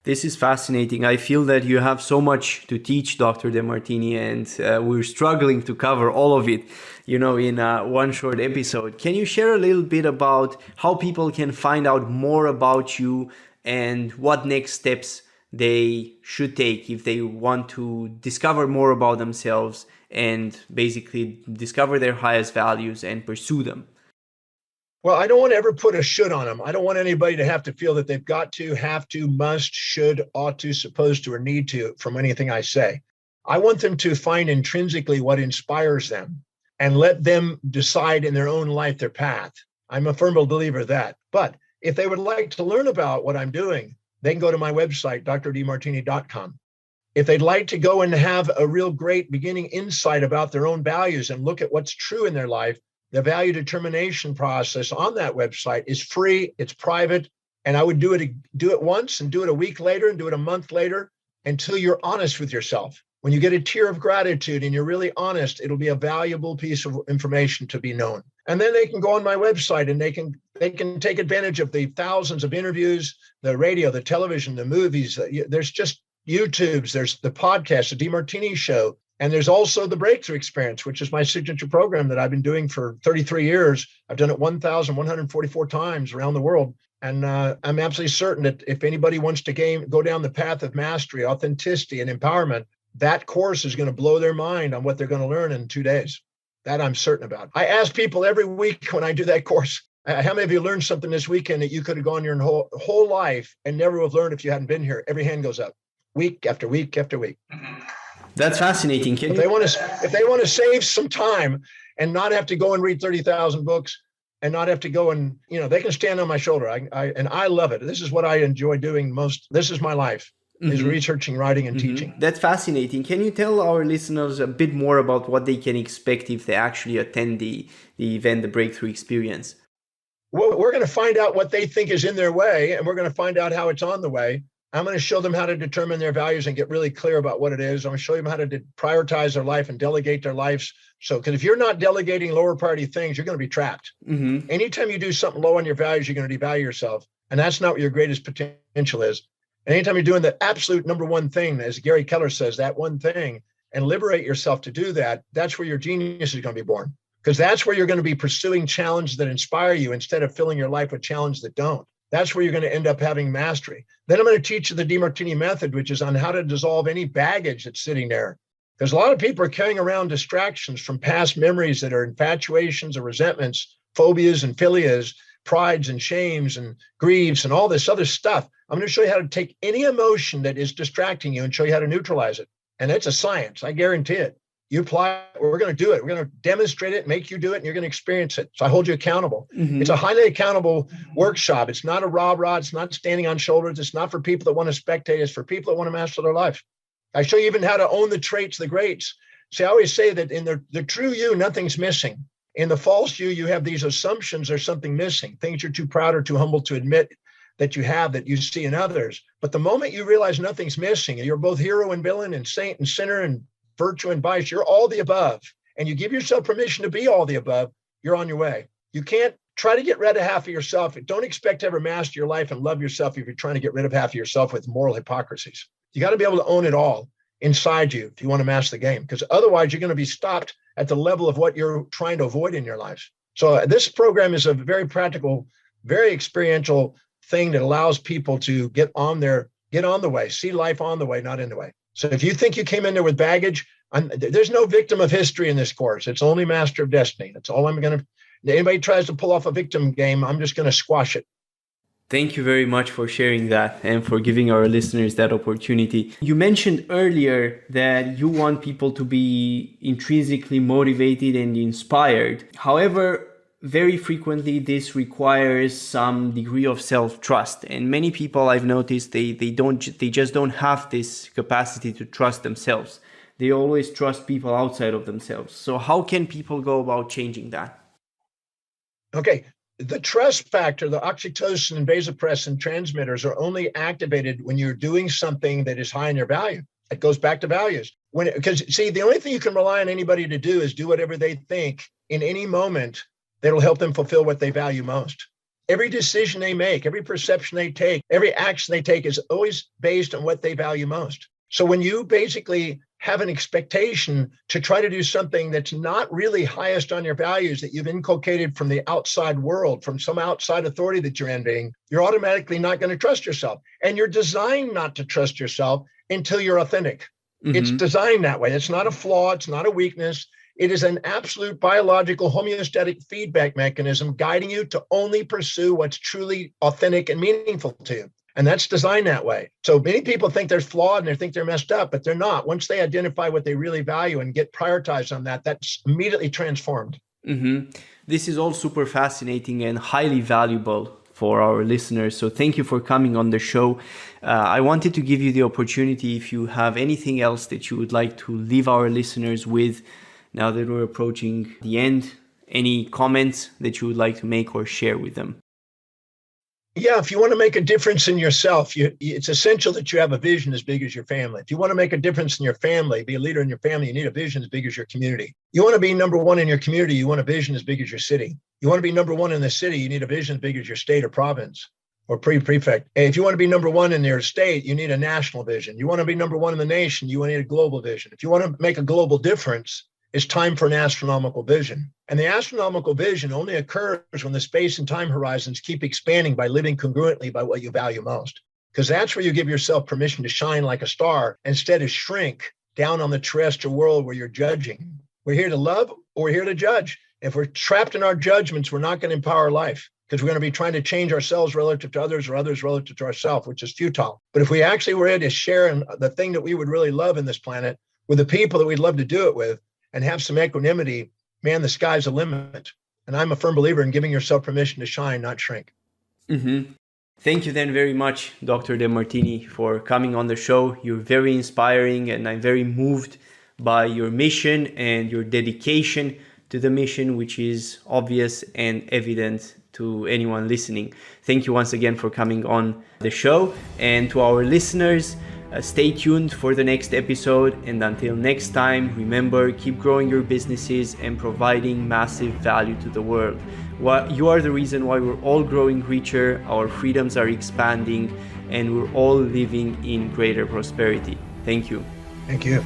This is fascinating. I feel that you have so much to teach, Dr. Demartini, and we're struggling to cover all of it, in one short episode. Can you share a little bit about how people can find out more about you and what next steps they should take if they want to discover more about themselves and basically discover their highest values and pursue them? Well, I don't want to ever put a should on them. I don't want anybody to have to feel that they've got to, have to, must, should, ought to, supposed to, or need to from anything I say. I want them to find intrinsically what inspires them and let them decide in their own life their path. I'm a firm believer of that. But if they would like to learn about what I'm doing, they can go to my website, drdemartini.com. If they'd like to go and have a real great beginning insight about their own values and look at what's true in their life, the value determination process on that website is free, it's private, and I would do it once and do it a week later and do it a month later until you're honest with yourself. When you get a tear of gratitude and you're really honest, it'll be a valuable piece of information to be known. And then they can go on my website and they can take advantage of the thousands of interviews, the radio, the television, the movies. There's just YouTubes, there's the podcast, the Demartini Show. And there's also the Breakthrough Experience, which is my signature program that I've been doing for 33 years. I've done it 1,144 times around the world. And I'm absolutely certain that if anybody wants to go down the path of mastery, authenticity, and empowerment, that course is going to blow their mind on what they're going to learn in 2 days. That I'm certain about. I ask people every week when I do that course, how many of you learned something this weekend that you could have gone your whole life and never would have learned if you hadn't been here? Every hand goes up, week after week after week. That's fascinating. If they want to save some time and not have to go and read 30,000 books and not have to go and, they can stand on my shoulder. And I love it. This is what I enjoy doing most. This is my life, is researching, writing, and teaching. That's fascinating. Can you tell our listeners a bit more about what they can expect if they actually attend the event, the Breakthrough Experience? Well, we're going to find out what they think is in their way, and we're going to find out how it's on the way. I'm going to show them how to determine their values and get really clear about what it is. I'm going to show them how to prioritize their life and delegate their lives. So, because if you're not delegating lower priority things, you're going to be trapped. Anytime you do something low on your values, you're going to devalue yourself. And that's not what your greatest potential is. And anytime you're doing the absolute number one thing, as Gary Keller says, that one thing, and liberate yourself to do that, that's where your genius is going to be born. Because that's where you're going to be pursuing challenges that inspire you instead of filling your life with challenges that don't. That's where you're going to end up having mastery. Then I'm going to teach you the Demartini method, which is on how to dissolve any baggage that's sitting there. Because a lot of people are carrying around distractions from past memories that are infatuations or resentments, phobias and philias, prides and shames and grieves and all this other stuff. I'm going to show you how to take any emotion that is distracting you and show you how to neutralize it. And it's a science. I guarantee it. You apply it. We're going to do it. We're going to demonstrate it, make you do it, and you're going to experience it. So I hold you accountable. It's a highly accountable workshop. It's not a rah-rah. It's not standing on shoulders. It's not for people that want to spectate. It's for people that want to master their life. I show you even how to own the traits of the greats. See, I always say that in the true you, nothing's missing. In the false you have these assumptions there's something missing, things you're too proud or too humble to admit that you have that you see in others. But the moment you realize nothing's missing, and you're both hero and villain and saint and sinner and virtue and vice, you're all the above, and you give yourself permission to be all the above, you're on your way. You can't try to get rid of half of yourself. Don't expect to ever master your life and love yourself if you're trying to get rid of half of yourself with moral hypocrisies. You got to be able to own it all inside you if you want to master the game, because otherwise you're going to be stopped at the level of what you're trying to avoid in your lives. So this program is a very practical, very experiential thing that allows people to get on the way, see life on the way, not in the way. So if you think you came in there with baggage, there's no victim of history in this course. It's only master of destiny. That's all I'm going to, anybody tries to pull off a victim game, I'm just going to squash it. Thank you very much for sharing that and for giving our listeners that opportunity. You mentioned earlier that you want people to be intrinsically motivated and inspired. However, very frequently this requires some degree of self-trust. And many people I've noticed, they just don't have this capacity to trust themselves. They always trust people outside of themselves. So how can people go about changing that? Okay. The trust factor, the oxytocin and vasopressin transmitters are only activated when you're doing something that is high in your value. It goes back to values. Because the only thing you can rely on anybody to do is do whatever they think in any moment that'll help them fulfill what they value most. Every decision they make, every perception they take, every action they take is always based on what they value most. So when you basically have an expectation to try to do something that's not really highest on your values that you've inculcated from the outside world, from some outside authority that you're envying, you're automatically not going to trust yourself. And you're designed not to trust yourself until you're authentic. It's designed that way. It's not a flaw. It's not a weakness. It is an absolute biological homeostatic feedback mechanism guiding you to only pursue what's truly authentic and meaningful to you. And that's designed that way. So many people think they're flawed and they think they're messed up, but they're not. Once they identify what they really value and get prioritized on that, that's immediately transformed. This is all super fascinating and highly valuable for our listeners. So thank you for coming on the show. I wanted to give you the opportunity, if you have anything else that you would like to leave our listeners with now that we're approaching the end, any comments that you would like to make or share with them. Yeah, if you want to make a difference in yourself, it's essential that you have a vision as big as your family. If you want to make a difference in your family, be a leader in your family, you need a vision as big as your community. You want to be number one in your community, you want a vision as big as your city. You want to be number one in the city, you need a vision as big as your state or province or prefect. And if you want to be number one in your state, you need a national vision. You want to be number one in the nation, you need a global vision. If you want to make a global difference, it's time for an astronomical vision. And the astronomical vision only occurs when the space and time horizons keep expanding by living congruently by what you value most. Because that's where you give yourself permission to shine like a star instead of shrink down on the terrestrial world where you're judging. We're here to love or we're here to judge. If we're trapped in our judgments, we're not going to empower life because we're going to be trying to change ourselves relative to others or others relative to ourselves, which is futile. But if we actually were able to share the thing that we would really love in this planet with the people that we'd love to do it with, and have some equanimity, man, the sky's the limit. And I'm a firm believer in giving yourself permission to shine, not shrink. Thank you then very much, Dr. Demartini, for coming on the show. You're very inspiring and I'm very moved by your mission and your dedication to the mission, which is obvious and evident to anyone listening. Thank you once again for coming on the show. And to our listeners, stay tuned for the next episode, and until next time, remember, keep growing your businesses and providing massive value to the world. You are the reason why we're all growing richer, our freedoms are expanding, and we're all living in greater prosperity. Thank you. Thank you.